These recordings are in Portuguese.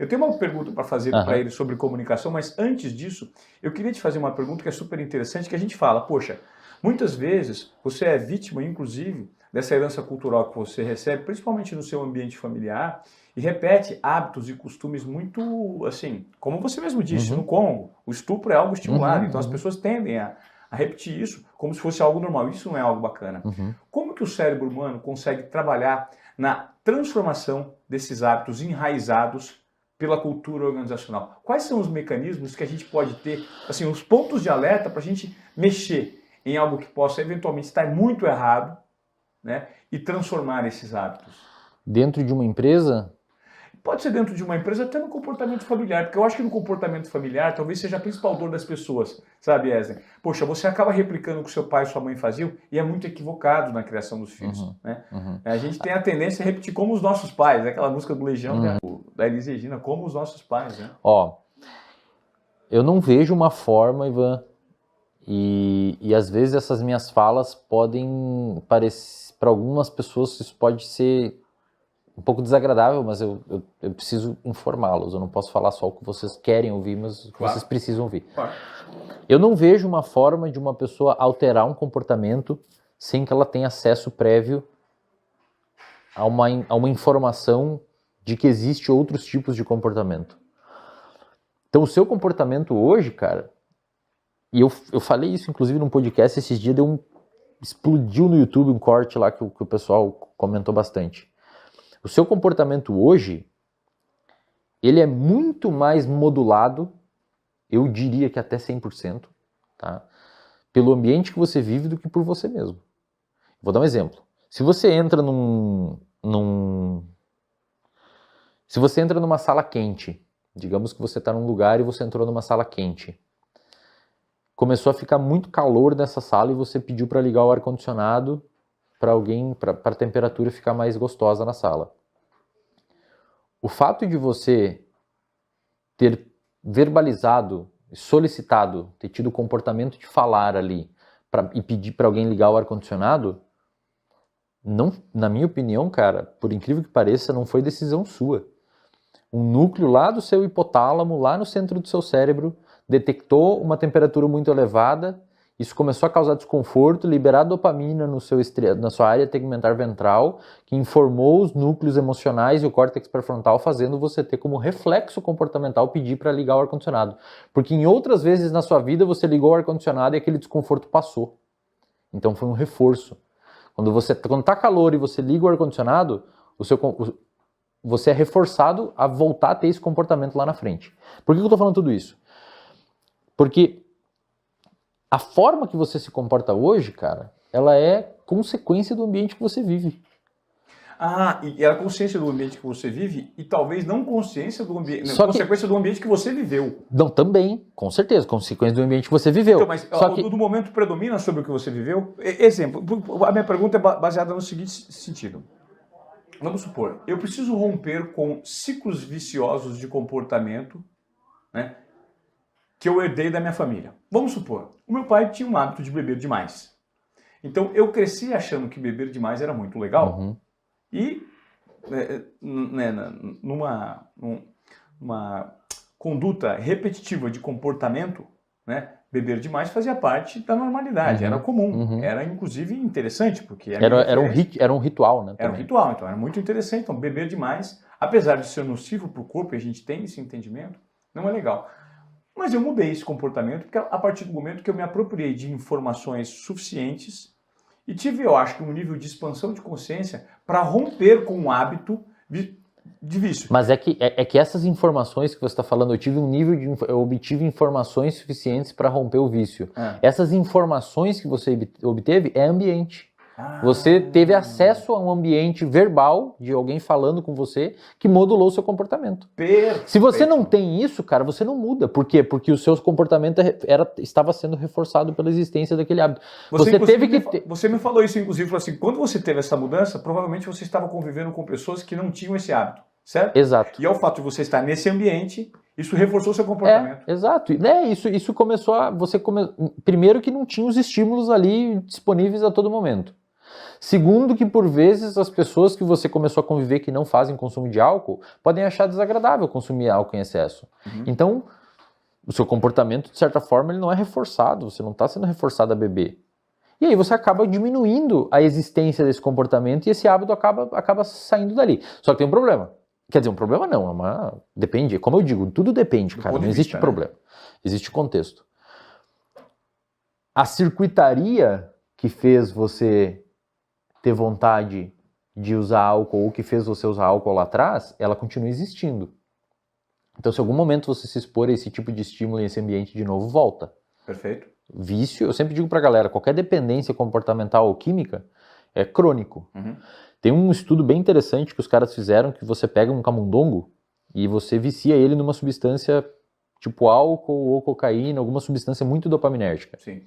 Eu tenho uma pergunta para fazer para ele sobre comunicação, mas antes disso, eu queria te fazer uma pergunta que é super interessante, que a gente fala, poxa, muitas vezes você é vítima, inclusive, dessa herança cultural que você recebe, principalmente no seu ambiente familiar, e repete hábitos e costumes muito, assim, como você mesmo disse, no Congo, o estupro é algo estimulado, então as pessoas tendem a repetir isso como se fosse algo normal. Isso não é algo bacana. Como que o cérebro humano consegue trabalhar na transformação desses hábitos enraizados pela cultura organizacional? Quais são os mecanismos que a gente pode ter, assim, os pontos de alerta para a gente mexer em algo que possa eventualmente estar muito errado, né, e transformar esses hábitos? Dentro de uma empresa? Pode ser dentro de uma empresa, até no comportamento familiar, porque eu acho que no comportamento familiar talvez seja a principal dor das pessoas, sabe, Eslen? Poxa, você acaba replicando o que seu pai e sua mãe faziam e é muito equivocado na criação dos filhos, né? A gente tem a tendência a repetir como os nossos pais, aquela música do Legião, da Elis Regina, como os nossos pais, né? Ó, eu não vejo uma forma, Ivan, e às vezes essas minhas falas podem parecer, para algumas pessoas isso pode ser um pouco desagradável, mas eu preciso informá-los. Eu não posso falar só o que vocês querem ouvir, mas o que vocês precisam ouvir. Eu não vejo uma forma de uma pessoa alterar um comportamento sem que ela tenha acesso prévio a uma informação de que existe outros tipos de comportamento. Então, o seu comportamento hoje, cara, e eu falei isso inclusive num podcast esses dias, explodiu no YouTube um corte lá que o pessoal comentou bastante. O seu comportamento hoje, ele é muito mais modulado, eu diria que até 100%, tá? Pelo ambiente que você vive do que por você mesmo. Vou dar um exemplo. Se você entra se você entra numa sala quente, digamos que você está num lugar e você entrou numa sala quente, começou a ficar muito calor nessa sala e você pediu para ligar o ar-condicionado para a temperatura ficar mais gostosa na sala. O fato de você ter verbalizado, solicitado, ter tido o comportamento de falar ali e pedir para alguém ligar o ar-condicionado, não, na minha opinião, cara, por incrível que pareça, não foi decisão sua. Um núcleo lá do seu hipotálamo, lá no centro do seu cérebro, detectou uma temperatura muito elevada, isso começou a causar desconforto, liberar dopamina na sua área tegmentar ventral, que informou os núcleos emocionais e o córtex pré-frontal, fazendo você ter como reflexo comportamental pedir para ligar o ar-condicionado. Porque em outras vezes na sua vida você ligou o ar-condicionado e aquele desconforto passou. Então foi um reforço. Quando está calor e você liga o ar-condicionado, você é reforçado a voltar a ter esse comportamento lá na frente. Por que eu estou falando tudo isso? Porque a forma que você se comporta hoje, cara, ela é consequência do ambiente que você vive. E era consciência do ambiente que você vive e talvez não consciência do ambiente, consequência do ambiente que você viveu. Não, também, com certeza, consequência do ambiente que você viveu. Então, mas do momento predomina sobre o que você viveu? Exemplo, a minha pergunta é baseada no seguinte sentido. Vamos supor, eu preciso romper com ciclos viciosos de comportamento, né, que eu herdei da minha família. Vamos supor, o meu pai tinha um hábito de beber demais. Então, eu cresci achando que beber demais era muito legal. E numa conduta repetitiva de comportamento, né, beber demais fazia parte da normalidade, era comum, era inclusive interessante, porque era um ritual, né? Era um ritual, então era muito interessante. Então, beber demais, apesar de ser nocivo para o corpo, e a gente tem esse entendimento, não é legal. Mas eu mudei esse comportamento porque a partir do momento que eu me apropriei de informações suficientes e tive, eu acho, um nível de expansão de consciência para romper com um hábito de vício. Mas é que essas informações que você está falando, eu obtive informações suficientes para romper o vício. Essas informações que você obteve é ambiente. Você teve acesso a um ambiente verbal de alguém falando com você que modulou o seu comportamento. Perfeito. Se você não tem isso, cara, você não muda. Por quê? Porque o seu comportamento estava sendo reforçado pela existência daquele hábito. Você me falou isso, inclusive, falou assim, quando você teve essa mudança, provavelmente você estava convivendo com pessoas que não tinham esse hábito, certo? Exato. E ao fato de você estar nesse ambiente, isso reforçou o seu comportamento. Exato. Isso começou a... Primeiro que não tinha os estímulos ali disponíveis a todo momento. Segundo, que por vezes as pessoas que você começou a conviver que não fazem consumo de álcool podem achar desagradável consumir álcool em excesso. Então, o seu comportamento, de certa forma, ele não é reforçado, você não está sendo reforçado a beber. E aí você acaba diminuindo a existência desse comportamento e esse hábito acaba saindo dali. Só que tem um problema. Quer dizer, um problema não, depende. Como eu digo, tudo depende, cara. Não existe problema. Existe contexto. A circuitaria que fez você ter vontade de usar álcool ou que fez você usar álcool lá atrás, ela continua existindo. Então, se em algum momento você se expor a esse tipo de estímulo em esse ambiente de novo, volta. Perfeito. Vício, eu sempre digo pra galera, qualquer dependência comportamental ou química é crônico. Tem um estudo bem interessante que os caras fizeram, que você pega um camundongo e você vicia ele numa substância tipo álcool ou cocaína, alguma substância muito dopaminérgica. Sim.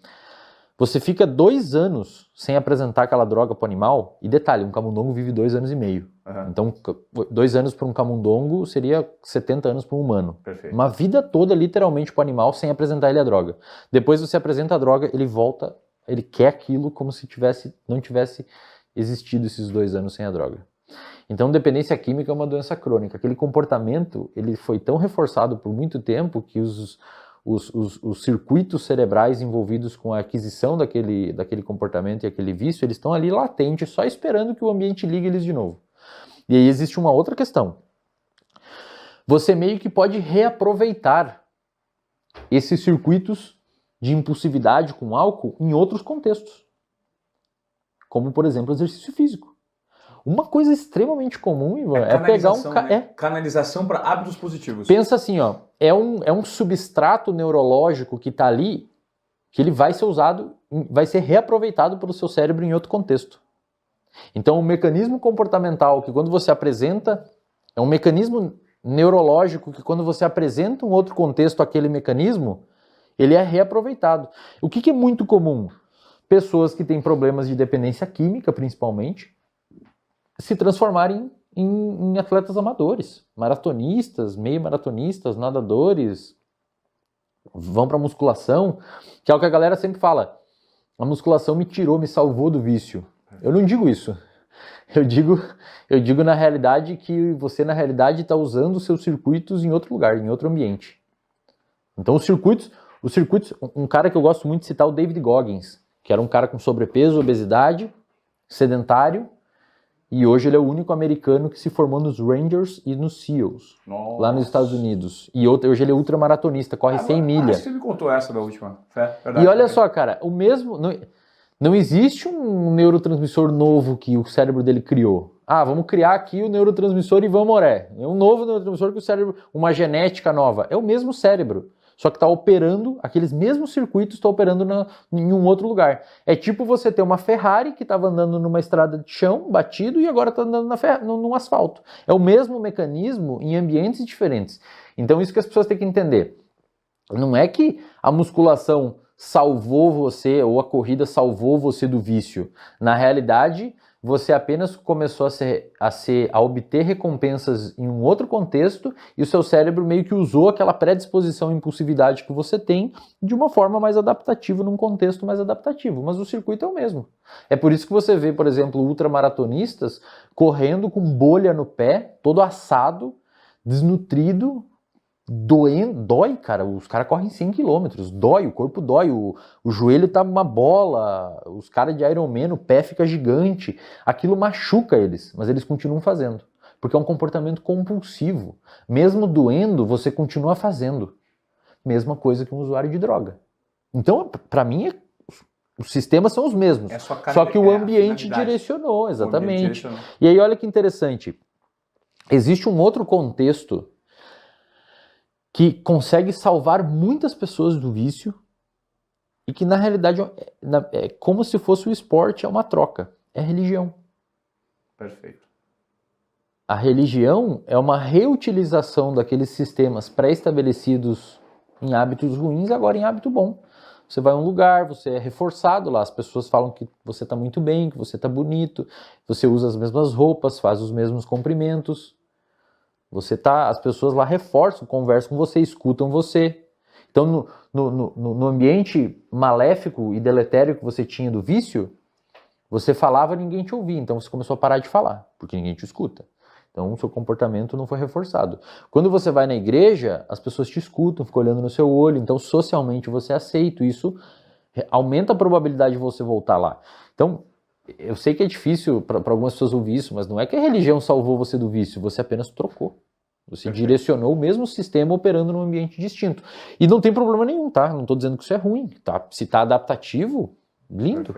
Você fica 2 anos sem apresentar aquela droga pro animal, e detalhe, um camundongo vive 2 anos e meio. Então, 2 anos para um camundongo seria 70 anos para um humano. Perfeito. Uma vida toda, literalmente, pro animal sem apresentar ele a droga. Depois você apresenta a droga, ele volta, ele quer aquilo como se não tivesse existido esses 2 anos sem a droga. Então, dependência química é uma doença crônica. Aquele comportamento, ele foi tão reforçado por muito tempo que os circuitos cerebrais envolvidos com a aquisição daquele comportamento e aquele vício, eles estão ali latentes, só esperando que o ambiente ligue eles de novo. E aí existe uma outra questão. Você meio que pode reaproveitar esses circuitos de impulsividade com álcool em outros contextos. Como, por exemplo, o exercício físico. Uma coisa extremamente comum, Ivan, é pegar um... Canalização para hábitos positivos. Pensa assim, ó, é um substrato neurológico que está ali, que ele vai ser usado, vai ser reaproveitado pelo seu cérebro em outro contexto. Então, o mecanismo comportamental que quando você apresenta, é um mecanismo neurológico que quando você apresenta um outro contexto àquele mecanismo, ele é reaproveitado. O que é muito comum? Pessoas que têm problemas de dependência química, principalmente, se transformarem em atletas amadores, maratonistas, meio maratonistas, nadadores, vão para musculação, que é o que a galera sempre fala. A musculação me tirou, me salvou do vício. Eu não digo isso. Eu digo na realidade que você na realidade está usando os seus circuitos em outro lugar, em outro ambiente. Então os circuitos, um cara que eu gosto muito de citar é o David Goggins, que era um cara com sobrepeso, obesidade, sedentário, e hoje ele é o único americano que se formou nos Rangers e nos SEALs, lá nos Estados Unidos. E hoje ele é ultramaratonista, corre 100 milhas. Você me contou essa da última. Verdade, e olha só, cara, o mesmo... Não existe um neurotransmissor novo que o cérebro dele criou. Vamos criar aqui o neurotransmissor Ivan Moré. É um novo neurotransmissor que o cérebro... Uma genética nova. É o mesmo cérebro. Só que está operando, aqueles mesmos circuitos estão operando em um outro lugar. É tipo você ter uma Ferrari que estava andando numa estrada de chão, batido, e agora está andando no asfalto. É o mesmo mecanismo em ambientes diferentes. Então isso que as pessoas têm que entender. Não é que a musculação salvou você, ou a corrida salvou você do vício. Na realidade, você apenas começou a obter recompensas em um outro contexto e o seu cérebro meio que usou aquela predisposição à impulsividade que você tem de uma forma mais adaptativa, num contexto mais adaptativo. Mas o circuito é o mesmo. É por isso que você vê, por exemplo, ultramaratonistas correndo com bolha no pé, todo assado, desnutrido, dói, cara. Os caras correm 100 km, dói, o corpo dói, o joelho tá uma bola, os caras de Ironman, o pé fica gigante, aquilo machuca eles, mas eles continuam fazendo, porque é um comportamento compulsivo. Mesmo doendo, você continua fazendo. Mesma coisa que um usuário de droga. Então, para mim, os sistemas são os mesmos, só que o ambiente direcionou, exatamente. E aí, olha que interessante, existe um outro contexto que consegue salvar muitas pessoas do vício e que na realidade é como se fosse o esporte, é uma troca, é religião. Perfeito. A religião é uma reutilização daqueles sistemas pré-estabelecidos em hábitos ruins, agora em hábito bom. Você vai a um lugar, você é reforçado lá, as pessoas falam que você está muito bem, que você está bonito, você usa as mesmas roupas, faz os mesmos cumprimentos. As pessoas lá reforçam, conversam com você, escutam você. Então, no ambiente maléfico e deletério que você tinha do vício, Você falava, ninguém te ouvia, então você começou a parar de falar, porque ninguém te escuta. Então o seu comportamento não foi reforçado. Quando você vai na igreja, as pessoas te escutam, ficam olhando no seu olho, então socialmente você é aceito, isso aumenta a probabilidade de você voltar lá. Então, eu sei que é difícil para algumas pessoas ouvir isso, mas não é que a religião salvou você do vício, você apenas trocou. Você direcionou o mesmo sistema operando num ambiente distinto. E não tem problema nenhum, tá? Não estou dizendo que isso é ruim, tá? Se está adaptativo, lindo.